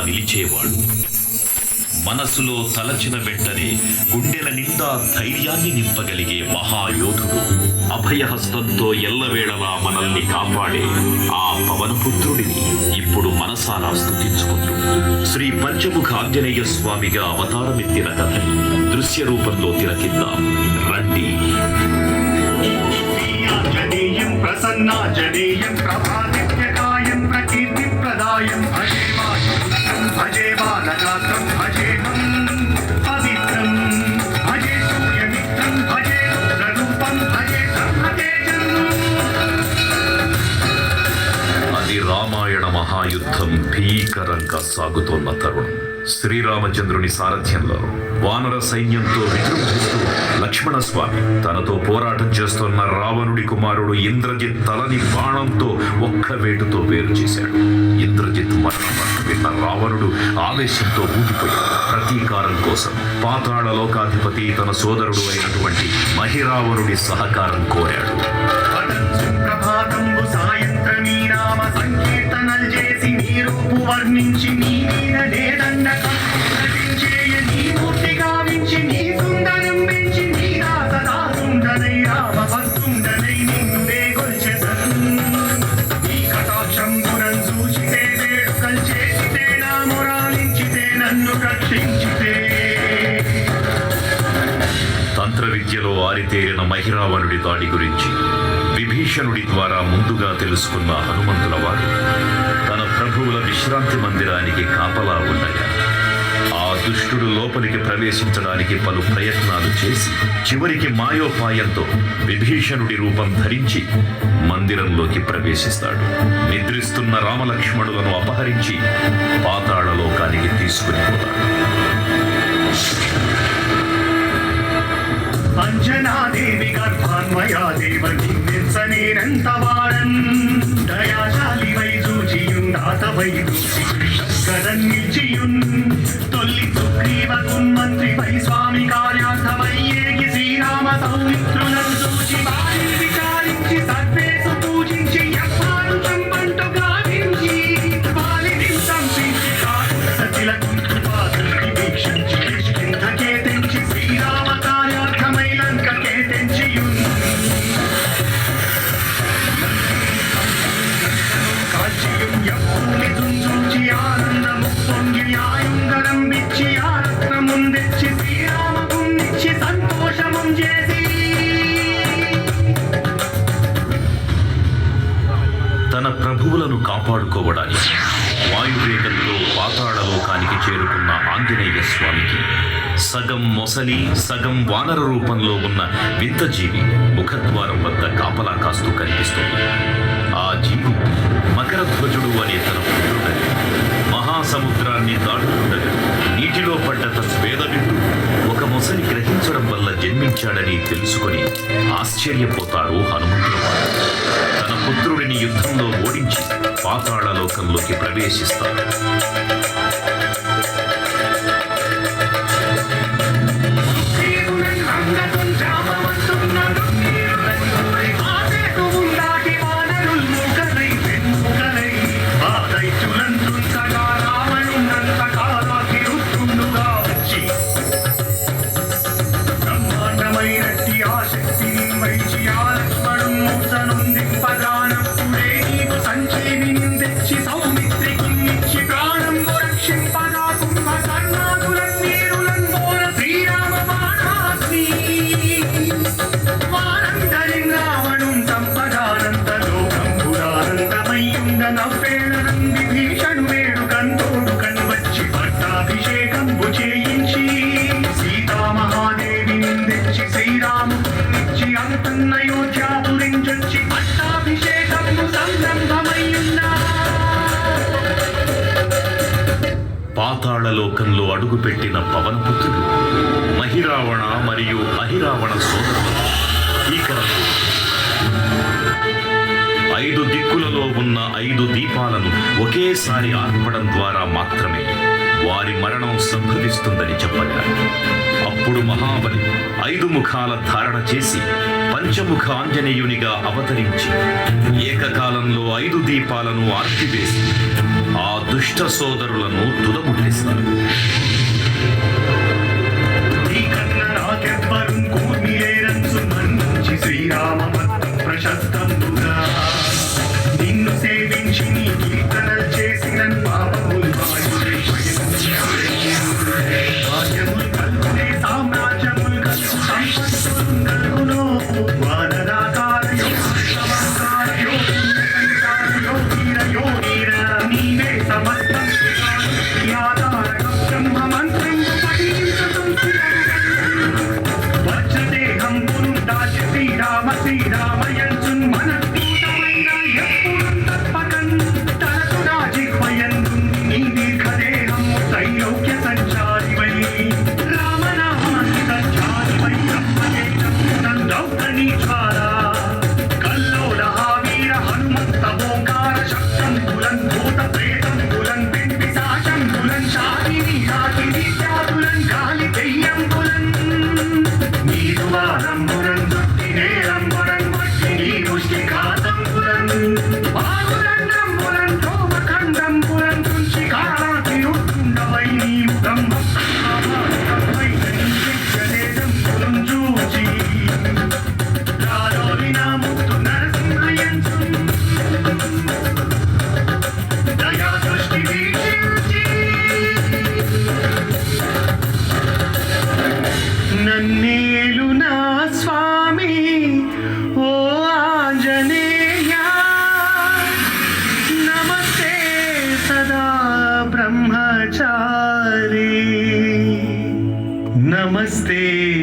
నిలిచేవాడు. మనసులో తలచిన వెంటనే గుండెల నిండా ధైర్యాన్ని నింపగలిగే మహాయోధుడు, అభయహస్తంతో ఎల్లవేళలా మనల్ని కాపాడే ఆ పవనపుత్రుడిని ఇప్పుడు మనసారా స్తుతించుకుంటూ శ్రీ పంచముఖ ఆంజనేయ స్వామిగా అవతారమెత్తిన కథని దృశ్య రూపంలో తిలకిద్దాం రండి. ప్రసన్నాంజనేయం ప్రభాదిత్యకాయం ప్రకీర్తిప్రదాయం భజే బాలగాత్రం భజేహం పవిత్రం భజే సూర్యమిత్రం భజే రుద్రరూపం భజే బ్రహ్మతేజం. అది రామాయణ మహాయుద్ధం భీకరంగా సాగుతోన్న తరుణం. శ్రీరామచంద్రుని సారథ్యంలో వానర సైన్యంతో విజృంభిస్తూ లక్ష్మణస్వామి తనతో పోరాటం చేస్తున్న రావణుడి కుమారుడు ఇంద్రజిత్ తలని బాణంతో ఒక్క వేటుతో వేరు చేశాడు. ఇంద్రజిత్ మరణం విన్న రావణుడు ఆవేశంతో ఊగిపోయాడు. ప్రతీకారం కోసం పాతాళ లోకాధిపతి తన సోదరుడు అయినటువంటి మహిరావణుడి సహకారం కోరాడు. ప్రభాతంబు సాయంత్రమీ నామ సంకీర్తనలు చేసి నీ రూపు వర్ణించి నీ మీద లేదండ నటించేయ నీ మూర్తి గావించి నీ సుందరం పెంచి నీ సదా సుందరై రామ భక్తుండనై నిన్ను వేగొల్చెదన్. నీ కటాక్షం గురం చూచితే వేడుకల్ చేసితే నా మొరాలించితే నన్ను రక్షించితే. తంత్ర విద్యలో ఆరితేరిన మహిరావణుడి దాడి గురించి విభీషణుడి ద్వారా ముందుగా తెలుసుకున్న హనుమంతుల వారు తన ప్రభువుల విశ్రాంతి మందిరానికి కాపలా ఉండగా ఆ దుష్టుడు లోపలికి ప్రవేశించడానికి పలు ప్రయత్నాలు చేసి చివరికి మాయోపాయంతో విభీషణుడి రూపం ధరించి మందిరంలోకి ప్రవేశిస్తాడు. నిద్రిస్తున్న రామలక్ష్మణులను అపహరించి పాతాళ లోకానికి తీసుకుని పోతాడు. అంజనాదేవి గర్భాన్మయా దేవని నిల్సనేనంత వాడన్ దయాశాలి వై చూచియుందాతవై కదన్ నిల్చియున్ తొల్లి సుగ్రీవకున్ మంత్రిపై స్వామి కార్యార్థమయ్యేగి శ్రీరామ సౌమిత్రులను చూచి వారి విచారించి సర్వేసు పూజించి ఎవ్వారు చంపంటు గావించి వారిని సంపించి సతిలకు కృపాదృష్టి వీక్షించి కిష్కింధకే తెంచి శ్రీరామ కార్యార్థమై లంకకే తెంచియున్ కాల్చియున్ యవ్వుని తుంచుంచి ఆనందము పొంగి ఆయుంగరం విచ్చి ఆ రత్నమున్ తెచ్చి శ్రీరామకున్నిచ్చి సంతోషముం చేసి. తన ప్రభువులను కాపాడుకోవడానికి వాయువేగంలో పాతాళలోకానికి చేరుకున్న ఆంజనేయ స్వామికి సగం మొసలి సగం వానర రూపంలో ఉన్న వింత జీవి ముఖద్వారం వద్ద కాపలా కాస్తూ కనిపిస్తుంది. ఆ జీవి మకరధ్వజుడు అనే తన పుత్రుడని మహాసముద్రాన్ని దాటుతుండగా నీటిలో పడ్డ స్వేద వింటూ ఒక మొసలి గ్రహించడం వల్ల జన్మించాడని తెలుసుకొని ఆశ్చర్యపోతాడు హనుమంతుల వారు. తన పుత్రుడిని యుద్ధంలో ఓడించి పాతాళ లోకంలోకి ప్రవేశిస్తాడు. పాతాళలోకంలో అడుగుపెట్టిన పవనపుత్రుడు మహిరావణ మరియు అహిరావణ సోదరులు భీకరంగా 5 దిక్కులలో ఉన్న 5 దీపాలను ఒకేసారి ఆర్పడం ద్వారా మాత్రమే వారి మరణం సంభవిస్తుందని చెప్పగా అప్పుడు మహాబలి 5 ముఖాల ధారణ చేసి పంచముఖ ఆంజనేయునిగా అవతరించి ఏకకాలంలో 5 దీపాలను ఆర్పివేసి ఆ దుష్ట సోదరులను తుదముట్టిస్తాడు.